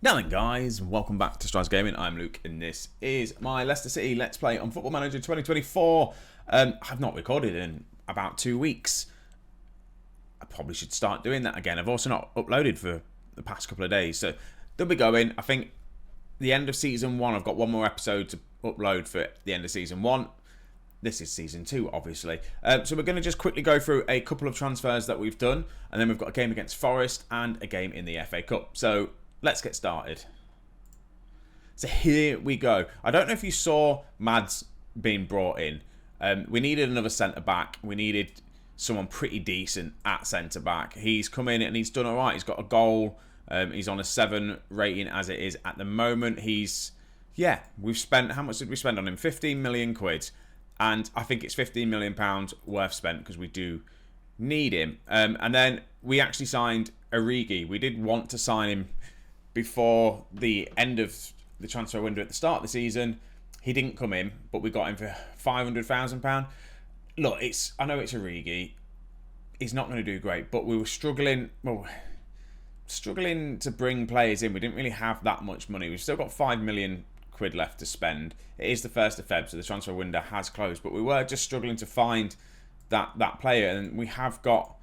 Now then guys, welcome back to Strasz Gaming. I'm Luke and this is my Leicester City Let's Play on Football Manager 2024. I've not recorded in about 2 weeks. I probably should start doing that again. I've also not uploaded for the past couple of days, so they'll be going. I think the end of Season 1, I've got one more episode to upload for the end of Season 1. This is Season 2, obviously. So we're going to just quickly go through a couple of transfers that we've done, and then we've got a game against Forest and a game in the FA Cup. So let's get started. So here we go. I don't know if you saw Mads being brought in. We needed another centre-back. We needed someone pretty decent at centre-back. He's come in and he's done all right. He's got a goal. He's on a 7 rating as it is at the moment. We've spent, how much did we spend on him? 15 million quid. And I think it's 15 million pounds worth spent because we do need him. And then we actually signed Origi. We did want to sign him before the end of the transfer window at the start of the season. He didn't come in, but we got him for £500,000. Look, I know it's Origi. He's not going to do great, but we were struggling to bring players in. We didn't really have that much money. We've still got 5 million quid left to spend. It is the 1st of Feb, so the transfer window has closed, but we were just struggling to find that player, and we have got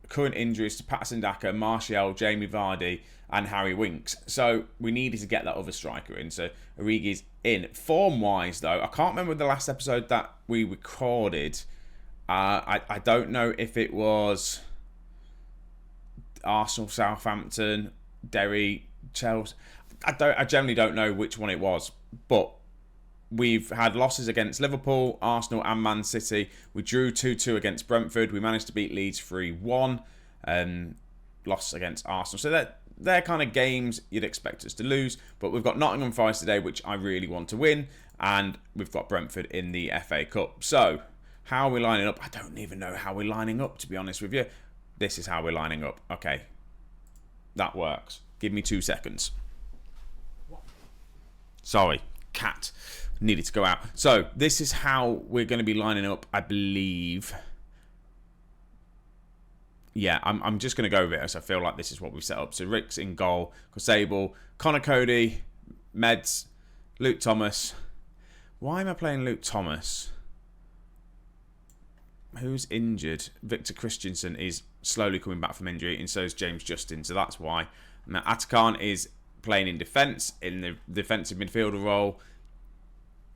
current injuries to Patson Daka, Martial, Jamie Vardy and Harry Winks, so we needed to get that other striker in. So Origi's in. Form wise though, I can't remember the last episode that we recorded. I don't know if it was Arsenal, Southampton, Derry, Chelsea. I generally don't know which one it was, but we've had losses against Liverpool, Arsenal and Man City. We drew 2-2 against Brentford. We managed to beat Leeds 3-1. Loss against Arsenal. So they're kind of games you'd expect us to lose. But we've got Nottingham Forest today, which I really want to win. And we've got Brentford in the FA Cup. So how are we lining up? I don't even know how we're lining up, to be honest with you. This is how we're lining up. Okay. That works. Give me 2 seconds. Sorry. Cat needed to go out. So this is how we're going to be lining up, I believe. Yeah, I'm just going to go with it as I feel like this is what we've set up. So Rick's in goal, Cosable, Connor Cody, Meds, Luke Thomas. Why am I playing Luke Thomas? Who's injured? Victor Christensen is slowly coming back from injury, and so is James Justin. So that's why. Now, Atakan is playing in defence, in the defensive midfielder role,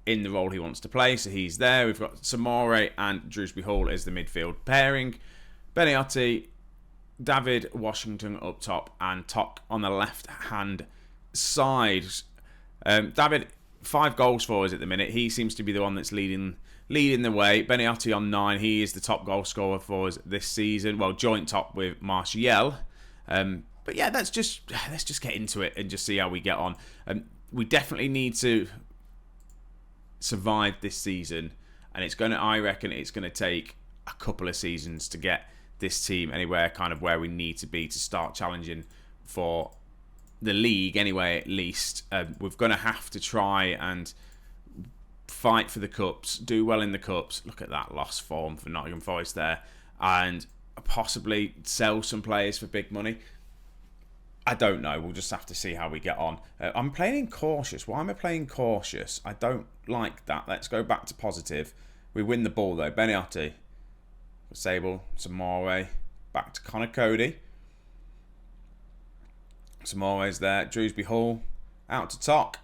in the role he wants to play, so he's there. We've got Samore and Drewsbury Hall as the midfield pairing. Beniotti, David Washington up top, and Tok on the left-hand side. David, 5 goals for us at the minute. He seems to be the one that's leading the way. Beniotti on 9. He is the top goal scorer for us this season. Well, joint top with Martial. But yeah, let's just get into it and just see how we get on. We definitely need to survive this season, and I reckon it's going to take a couple of seasons to get this team anywhere kind of where we need to be to start challenging for the league anyway, at least. We're going to have to try and fight for the cups, do well in the cups. Look at that lost form for Nottingham Forest there, and possibly sell some players for big money. I don't know. We'll just have to see how we get on. I'm playing cautious. Why am I playing cautious? I don't like that. Let's go back to positive. We win the ball though. Beniotti, Sable, Samore, back to Connor Cody. Samore's there. Drewsbury Hall, out to Tok.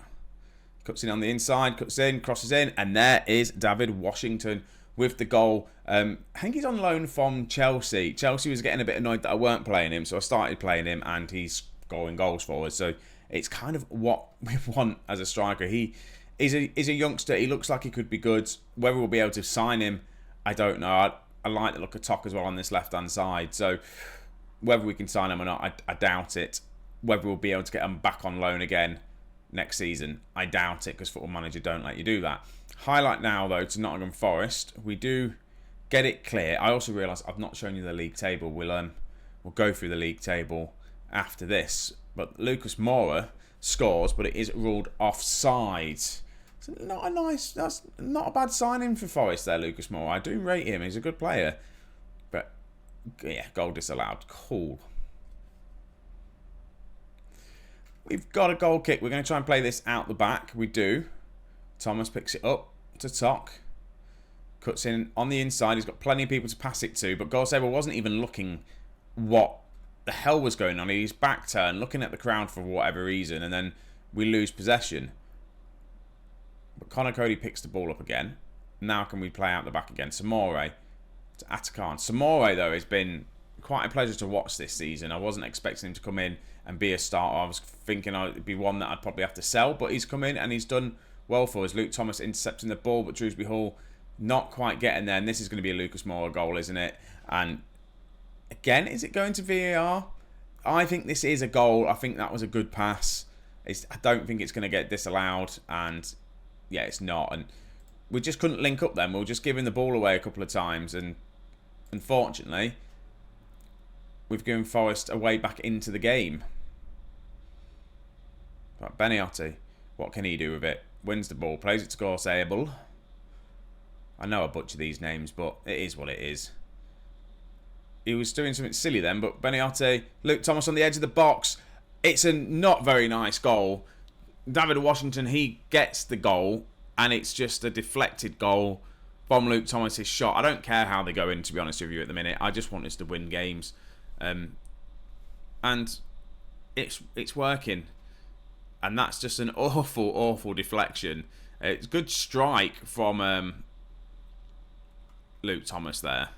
Cuts in on the inside, cuts in, crosses in, and there is David Washington with the goal. I think he's on loan from Chelsea. Chelsea was getting a bit annoyed that I weren't playing him, so I started playing him, and he's scoring goals for us. So it's kind of what we want as a striker. He is a youngster. He looks like he could be good. Whether we'll be able to sign him, I don't know. I like the look of Tok as well on this left-hand side. So whether we can sign him or not, I doubt it. Whether we'll be able to get him back on loan again next season, I doubt it, because Football Manager don't let you do that. Highlight now, though, to Nottingham Forest. We do get it clear. I also realise I've not shown you the league table. We'll go through the league table after this. But Lucas Moura scores, but it is ruled offside. That's not a bad signing for Forest there, Lucas Moura. I do rate him. He's a good player. But, yeah, goal disallowed. Cool. We've got a goal kick. We're going to try and play this out the back. We do. Thomas picks it up to Tok. Cuts in on the inside. He's got plenty of people to pass it to, but goalsaver wasn't even looking what the hell was going on. He's back turned, looking at the crowd for whatever reason, and then we lose possession. But Connor Cody picks the ball up again. Now can we play out the back again? Samore to Atakan. Samore, though, has been quite a pleasure to watch this season. I wasn't expecting him to come in and be a starter. I was thinking it'd be one that I'd probably have to sell, but he's come in and he's done well for us. Luke Thomas intercepting the ball, but Shrewsbury Hall not quite getting there, and this is going to be a Lucas Moura goal, isn't it? And again, is it going to VAR? I think this is a goal. I think that was a good pass. I don't think it's going to get disallowed, and yeah, it's not. And we just couldn't link up then. We were just giving the ball away a couple of times, and unfortunately, we've given Forest a way back into the game. Right, Beniotti, what can he do with it? Wins the ball, plays it to Gorsable. I know I butcher these names, but it is what it is. He was doing something silly then, but Beniotti, Luke Thomas on the edge of the box. It's a not very nice goal. David Washington, he gets the goal, and it's just a deflected goal from Luke Thomas's shot. I don't care how they go in, to be honest with you, at the minute. I just want us to win games. And it's working. And that's just an awful, awful deflection. It's a good strike from Luke Thomas there.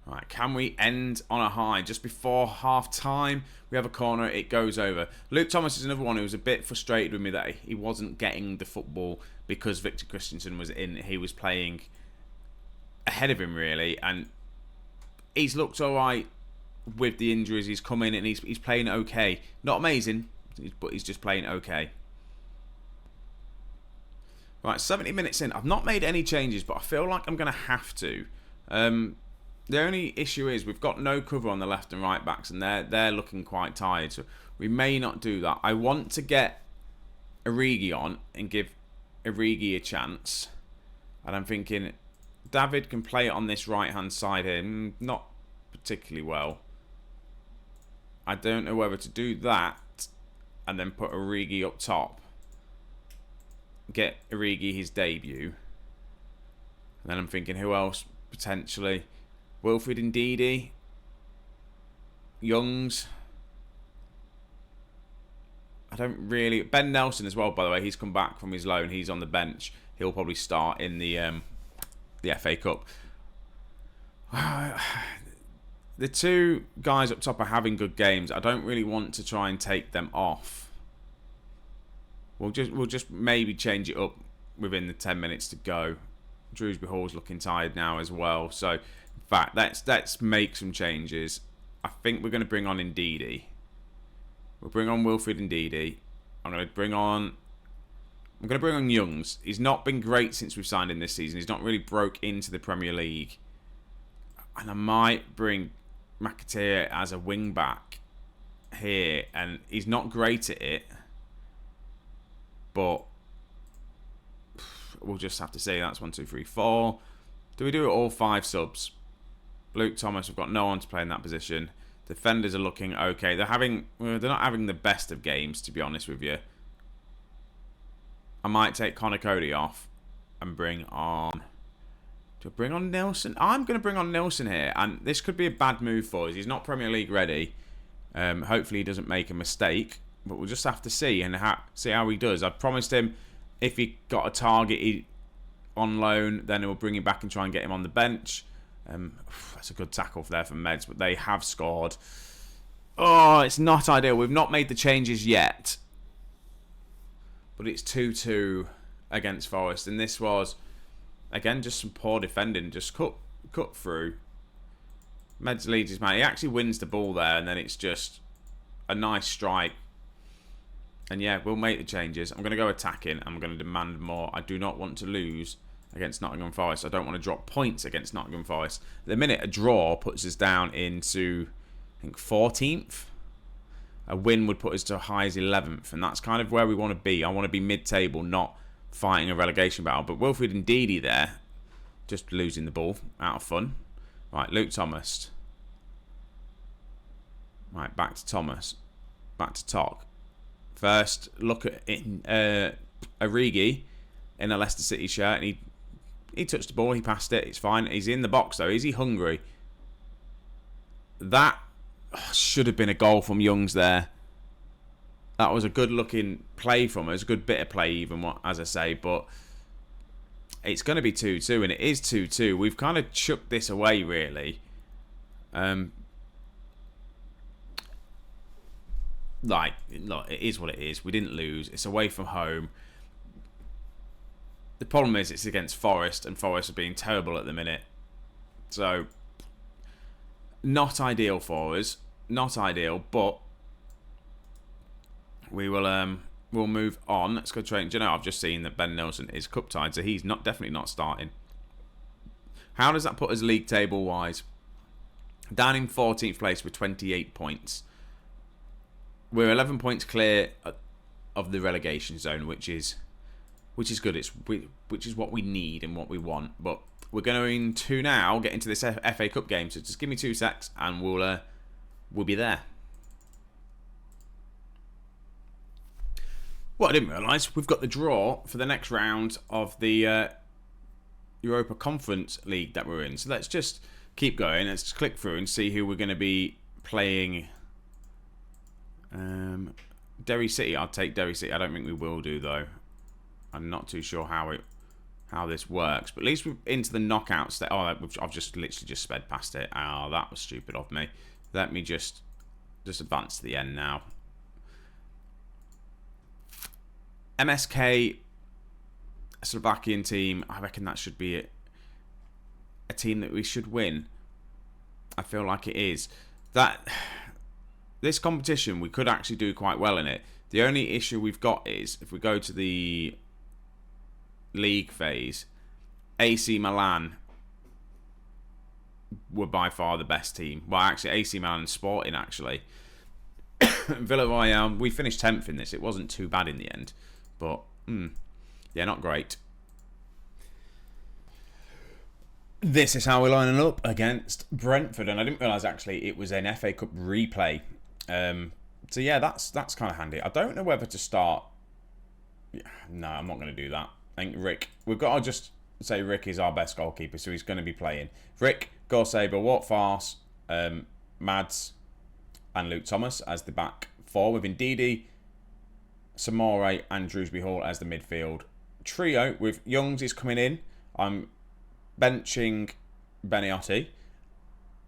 Right, can we end on a high? Just before half time, we have a corner, it goes over. Luke Thomas is another one who was a bit frustrated with me that he wasn't getting the football because Victor Christensen was in. He was playing ahead of him, really, and he's looked alright with the injuries. He's come in and he's playing okay. Not amazing, but he's just playing okay. Right, 70 minutes in. I've not made any changes, but I feel like I'm going to have to. The only issue is we've got no cover on the left and right backs, and they're looking quite tired, so we may not do that. I want to get Origi on and give Origi a chance, and I'm thinking David can play it on this right-hand side here. Not particularly well. I don't know whether to do that and then put Origi up top. Get Origi his debut. And then I'm thinking, who else potentially? Wilfred Ndidi. Youngs. I don't really... Ben Nelson as well, by the way. He's come back from his loan. He's on the bench. He'll probably start in the FA Cup. The two guys up top are having good games. I don't really want to try and take them off. We'll just maybe change it up within the 10 minutes to go. Shrewsbury Hall's looking tired now as well. So, in fact, let's make some changes. I think we're going to bring on Ndidi. We'll bring on Wilfred Ndidi. I'm going to bring on Youngs. He's not been great since we've signed him this season. He's not really broke into the Premier League. And I might bring McAteer as a wing back here, and he's not great at it. But we'll just have to say that's 1, 2, 3, 4. Do we do it all 5 subs? Luke Thomas, we've got no one to play in that position. Defenders are looking okay. They're not having the best of games, to be honest with you. I might take Connor Cody off and bring on... Do I bring on Nelson? I'm going to bring on Nelson here, and this could be a bad move for us. He's not Premier League ready. Hopefully he doesn't make a mistake. But we'll just have to see see how he does. I promised him if he got a target on loan, then we'll bring him back and try and get him on the bench. That's a good tackle there from Meds, but they have scored. Oh, it's not ideal. We've not made the changes yet. But it's 2-2 against Forest. And this was, again, just some poor defending. Just cut through. Meds leads his man. He actually wins the ball there, and then it's just a nice strike. And yeah, we'll make the changes. I'm going to go attacking. I'm going to demand more. I do not want to lose against Nottingham Forest. I don't want to drop points against Nottingham Forest. At the minute, a draw puts us down into, I think, 14th. A win would put us to as high as 11th. And that's kind of where we want to be. I want to be mid-table, not fighting a relegation battle. But Wilfred Ndidi there, just losing the ball out of fun. Right, Luke Thomas. Right, back to Thomas. Back to Tok. First, look at Origi in a Leicester City shirt, and he touched the ball, he passed it, it's fine. He's in the box though. Is he hungry? That should have been a goal from Youngs there. That was a good looking play from us, a good bit of play even, as I say, but it's going to be 2-2, and it is 2-2. We've kind of chucked this away, really. Look, it is what it is. We didn't lose. It's away from home. The problem is it's against Forest, and Forest are being terrible at the minute. So, not ideal for us. Not ideal, but we'll move on. Let's go train. Do you know, I've just seen that Ben Nelson is cup tied, so he's definitely not starting. How does that put us league table wise? Down in 14th place with 28 points. We're 11 points clear of the relegation zone, which is good. Which is what we need and what we want. But we're going to now get into this FA Cup game. So just give me 2 secs and we'll be there. What I didn't realise, we've got the draw for the next round of the Europa Conference League that we're in. So let's just keep going. Let's just click through and see who we're going to be playing. Derry City. I'll take Derry City. I don't think we will do though. I'm not too sure how this works. But at least we're into the knockouts. I've just literally just sped past it. Oh, that was stupid of me. Let me just advance to the end now. MSK, a Slovakian team. I reckon that should be a team that we should win. I feel like it is. This competition, we could actually do quite well in it. The only issue we've got is, if we go to the league phase, AC Milan were by far the best team. Well, actually, AC Milan and Sporting, actually. Villarreal, we finished 10th in this. It wasn't too bad in the end. But, yeah, not great. This is how we're lining up against Brentford. And I didn't realise, actually, it was an FA Cup replay. So yeah, that's kind of handy. I don't know whether to start. Yeah, no, I'm not going to do that. I think Rick. We've got to just say Rick is our best goalkeeper, so he's going to be playing. Rick, Gorsaber, Walt Farce, Mads, and Luke Thomas as the back four, with Ndidi, Samore, and Drewsbury Hall as the midfield trio. With Youngs is coming in. I'm benching Beniotti.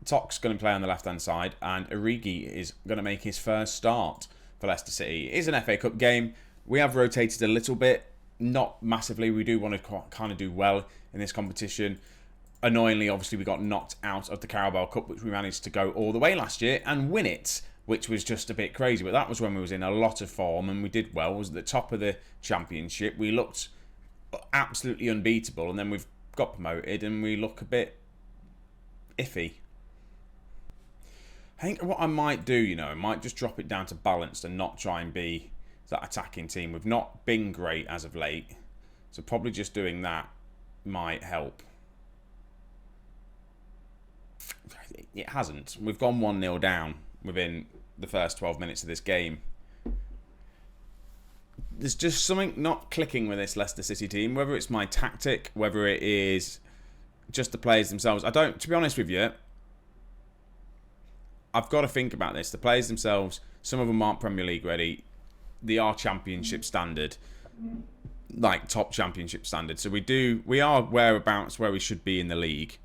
Tok's going to play on the left-hand side, and Origi is going to make his first start for Leicester City. It is an FA Cup game. We have rotated a little bit, not massively. We do want to kind of do well in this competition. Annoyingly, obviously, we got knocked out of the Carabao Cup, which we managed to go all the way last year and win it, which was just a bit crazy. But that was when we was in a lot of form, and we did well. It was at the top of the championship. We looked absolutely unbeatable, and then we've got promoted, and we look a bit iffy. I think what I might do, I might just drop it down to balanced and not try and be that attacking team. We've not been great as of late, so probably just doing that might help. It hasn't. We've gone 1-0 down within the first 12 minutes of this game. There's just something not clicking with this Leicester City team, whether it's my tactic, whether it is just the players themselves. To be honest with you, I've got to think about this. The players themselves, some of them aren't Premier League ready. They are Championship standard, like top Championship standard. So we are whereabouts where we should be in the league.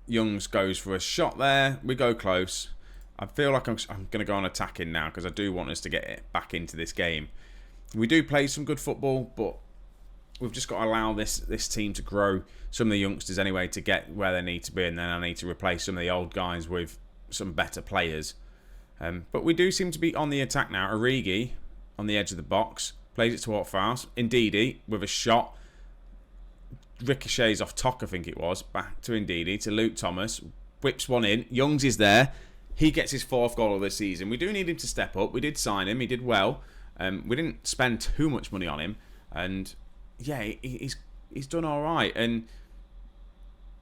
Youngs goes for a shot there. We go close. I feel like I'm going to go on attacking now because I do want us to get it back into this game. We do play some good football, but we've just got to allow this team to grow. Some of the youngsters anyway to get where they need to be, and then I need to replace some of the old guys with some better players. But we do seem to be on the attack now. Origi on the edge of the box plays it to Walt Farce. Ndidi with a shot. Ricochets off Tok, I think it was. Back to Ndidi, to Luke Thomas. Whips one in. Youngs is there. He gets his 4th goal of the season. We do need him to step up. We did sign him. He did well. We didn't spend too much money on him. And yeah, he's done all right. And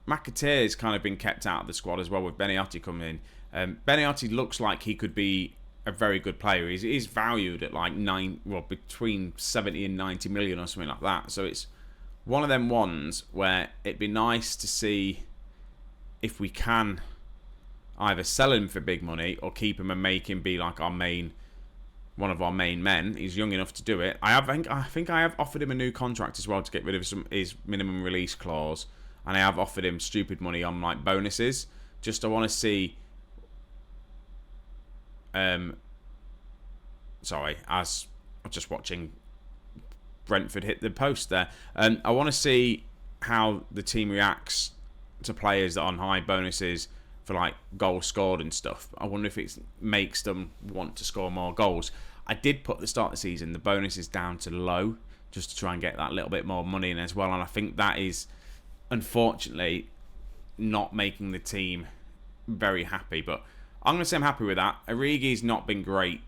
McAteer's kind of been kept out of the squad as well, with Beniotti coming in. Beniati looks like he could be a very good player. He's valued at like between 70 and 90 million or something like that. So it's one of them ones where it'd be nice to see if we can either sell him for big money or keep him and make him be like one of our main men. He's young enough to do it. I think I have offered him a new contract as well to get rid of his minimum release clause, and I have offered him stupid money on like bonuses. Just I want to see. Sorry, as I'm just watching Brentford hit the post there. I want to see how the team reacts to players that are on high bonuses for like goals scored and stuff. I wonder if it makes them want to score more goals. I did put at the start of the season the bonuses down to low just to try and get that little bit more money in as well, and I think that is unfortunately not making the team very happy, but I'm going to say I'm happy with that. Origi's not been great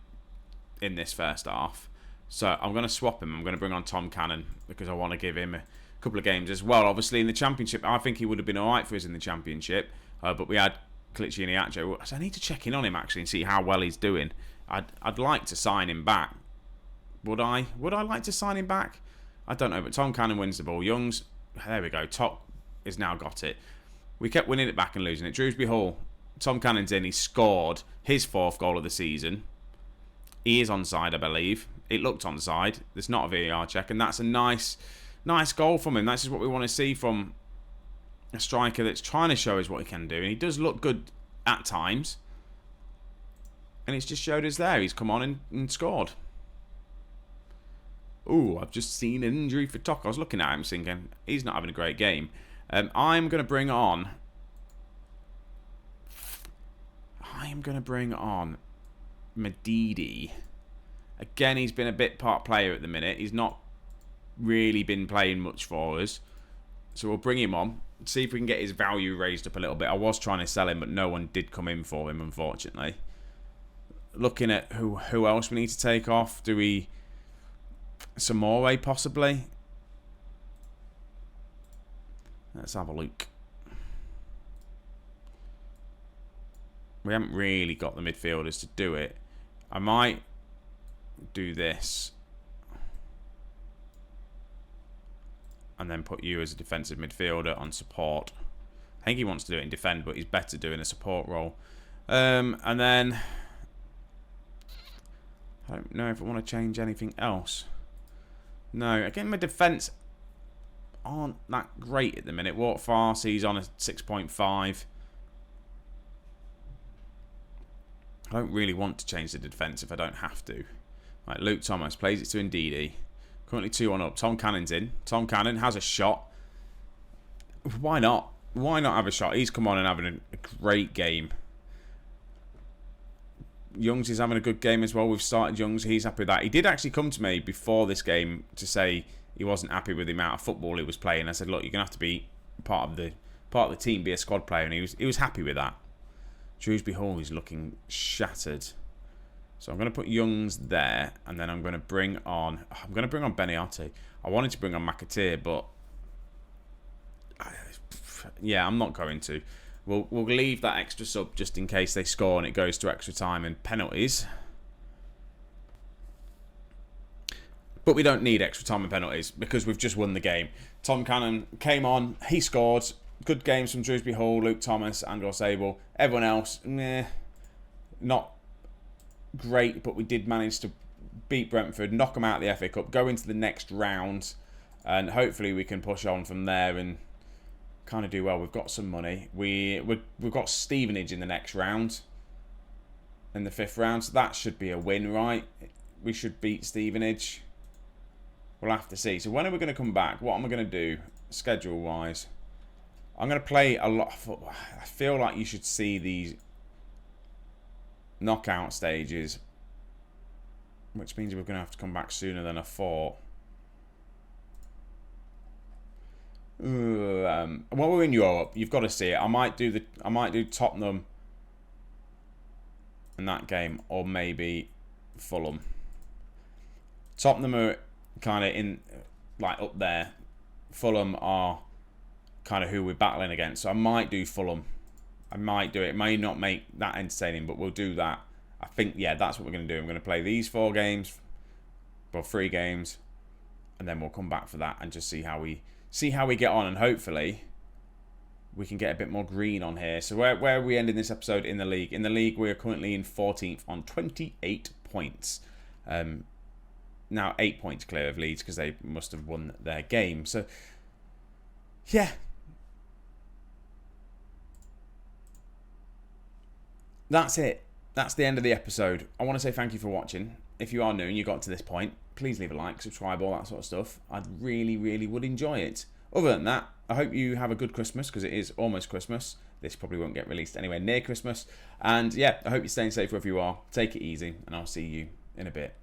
in this first half, so I'm going to swap him. I'm going to bring on Tom Cannon because I want to give him a couple of games as well. Obviously in the Championship, I think he would have been alright for us in the Championship, but we had Kelechi Iheanacho, so I need to check in on him actually and see how well he's doing. I'd like to sign him back. Would I like to sign him back? I don't know, but Tom Cannon wins the ball. Youngs, there we go. Top has now got it. We kept winning it back and losing it. Drewsbury Hall, Tom Cannon's in. He scored his 4th goal of the season. He is onside, I believe. It looked onside. There's not a VAR check, and that's a nice goal from him. That's just what we want to see from a striker that's trying to show us what he can do, and he does look good at times. And it's just showed us there. He's come on and scored. Ooh, I've just seen an injury for Tok. I was looking at him thinking, he's not having a great game. I'm going to bring on Medidi. Again, he's been a bit part player at the minute. He's not really been playing much for us. So we'll bring him on. See if we can get his value raised up a little bit. I was trying to sell him, but no one did come in for him, unfortunately. Looking at who else we need to take off. Do we... Samore, possibly? Let's have a look. We haven't really got the midfielders to do it. I might do this. And then put you as a defensive midfielder on support. I think he wants to do it in defend, but he's better doing a support role. And then... I don't know if I want to change anything else. No, again, my defence aren't that great at the minute. Walt Farsi's on a 6.5. I don't really want to change the defence if I don't have to. Right, Luke Thomas plays it to Ndidi. Currently 2-1 up. Tom Cannon's in. Tom Cannon has a shot. Why not? Why not have a shot? He's come on and having a great game. Youngs is having a good game as well. We've started Youngs. He's happy with that. He did actually come to me before this game to say he wasn't happy with the amount of football he was playing. I said, look, you're gonna have to be part of the team, be a squad player, and he was happy with that. Drewsbury Hall is looking shattered. So I'm going to put Youngs there, and then I'm going to bring on Beniati. I wanted to bring on McAteer, but yeah, I'm not going to. We'll leave that extra sub just in case they score and it goes to extra time and penalties. But we don't need extra time and penalties because we've just won the game. Tom Cannon came on, he scored. Good games from Drewsbury Hall, Luke Thomas, Andrew Sable. Everyone else, not great, but we did manage to beat Brentford, knock them out of the FA Cup, go into the next round, and hopefully we can push on from there and kind of do well. We've got some money. We've got Stevenage in the next round, in the 5th round, so that should be a win, right? We should beat Stevenage. We'll have to see. So when are we going to come back? What am I going to do schedule-wise? I'm going to play a lot of football. I feel like you should see these knockout stages, which means we're going to have to come back sooner than I thought. Well, we're in Europe. You've got to see it. I might do Tottenham in that game, or maybe Fulham. Tottenham are kind of in, like, up there. Fulham are kind of who we're battling against. So I might do Fulham. I might do it. It may not make that entertaining, but we'll do that. I think, yeah, that's what we're going to do. I'm going to play these 4 games, well, 3 games, and then we'll come back for that and just see how we get on, and hopefully we can get a bit more green on here. So where are we ending this episode in the league? In the league, we're currently in 14th on 28 points. Now 8 points clear of Leeds because they must have won their game. So, yeah. That's it. That's the end of the episode. I want to say thank you for watching. If you are new and you got to this point, please leave a like, subscribe, all that sort of stuff. I'd really, really would enjoy it. Other than that, I hope you have a good Christmas, because it is almost Christmas. This probably won't get released anywhere near Christmas. And yeah, I hope you're staying safe wherever you are. Take it easy, and I'll see you in a bit.